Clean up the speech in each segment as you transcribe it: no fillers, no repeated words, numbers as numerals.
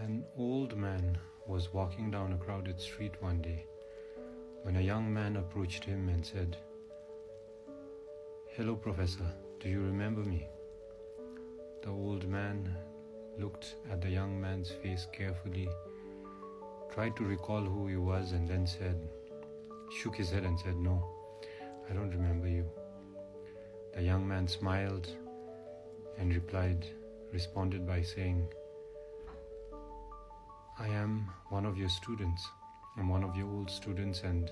An old man was walking down a crowded street one day when a young man approached him and said, "Hello, Professor, do you remember me?" The old man looked at the young man's face carefully, tried to recall who he was, and then shook his head and said, "No, I don't remember you." The young man smiled and responded by saying, "I am one of your students. I'm one of your old students, and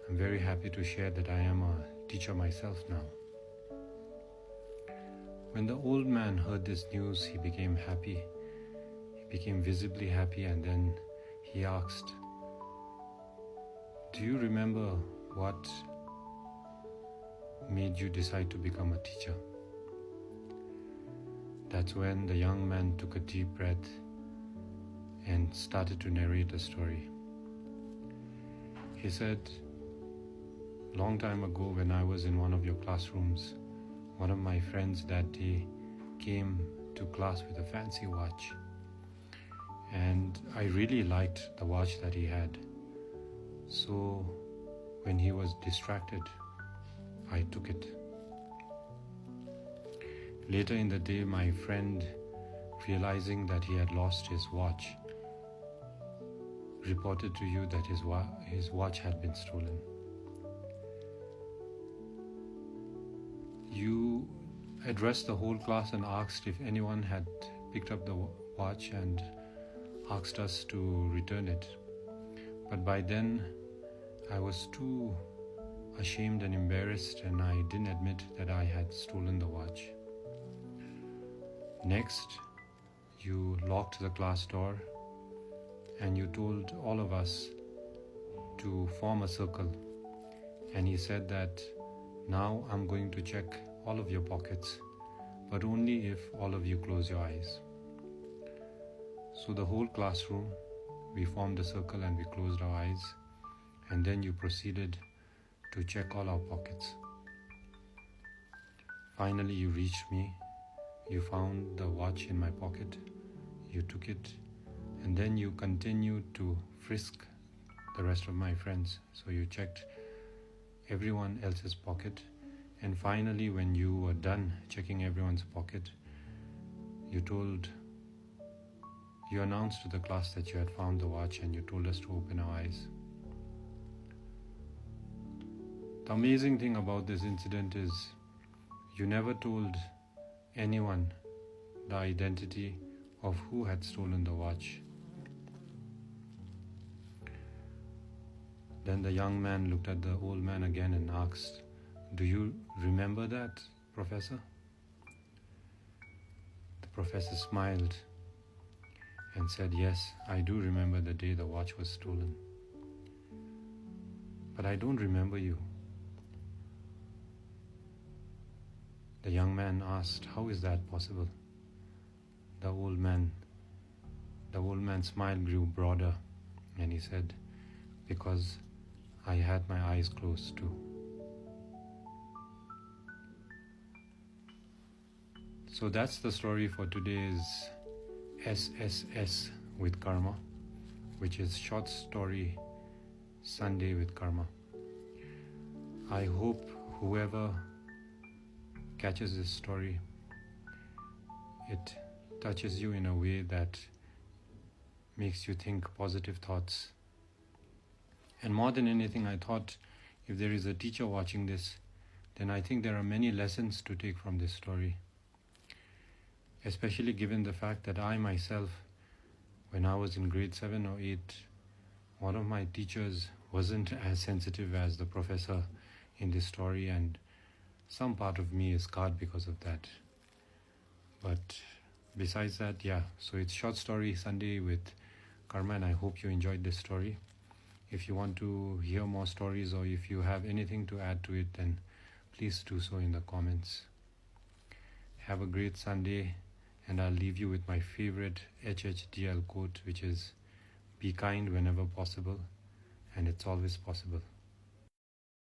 I'm very happy to share that I am a teacher myself now." When the old man heard this news, he became happy. He became visibly happy, and then he asked, "Do you remember what made you decide to become a teacher?" That's when the young man took a deep breath and started to narrate a story. He said, "Long time ago, when I was in one of your classrooms, one of my friends that day came to class with a fancy watch, and I really liked the watch that he had. So when he was distracted, I took it. Later in the day, my friend, realizing that he had lost his watch, reported to you that his watch had been stolen. You addressed the whole class and asked if anyone had picked up the watch and asked us to return it. But by then, I was too ashamed and embarrassed, and I didn't admit that I had stolen the watch. Next, you locked the class door and you told all of us to form a circle. And he said that now I'm going to check all of your pockets, but only if all of you close your eyes." So the whole classroom, we formed a circle and we closed our eyes, and then you proceeded to check all our pockets. Finally, you reached me. You found the watch in my pocket. You took it, and then you continued to frisk the rest of my friends. So you checked everyone else's pocket, and finally, when you were done checking everyone's pocket, you announced to the class that you had found the watch, and you told us to open our eyes. The amazing thing about this incident is you never told anyone the identity of who had stolen the watch. Then the young man looked at the old man again and asked, "Do you remember that, Professor?" The professor smiled and said, "Yes, I do remember the day the watch was stolen. But I don't remember you." The young man asked, "How is that possible?" The old man's smile grew broader, and he said, "Because I had my eyes closed too." So that's the story for today's SSS with Karma, which is Short Story Sunday with Karma. I hope whoever catches this story, it touches you in a way that makes you think positive thoughts. And more than anything, I thought if there is a teacher watching this, then I think there are many lessons to take from this story. Especially given the fact that I myself, when I was in grade 7 or 8, one of my teachers wasn't as sensitive as the professor in this story, and some part of me is scarred because of that. But besides that, so it's Short Story Sunday with Karma, and I hope you enjoyed this story. If you want to hear more stories, or if you have anything to add to it, then please do so in the comments. Have a great Sunday, and I'll leave you with my favorite HHDL quote, which is, "Be kind whenever possible, and it's always possible."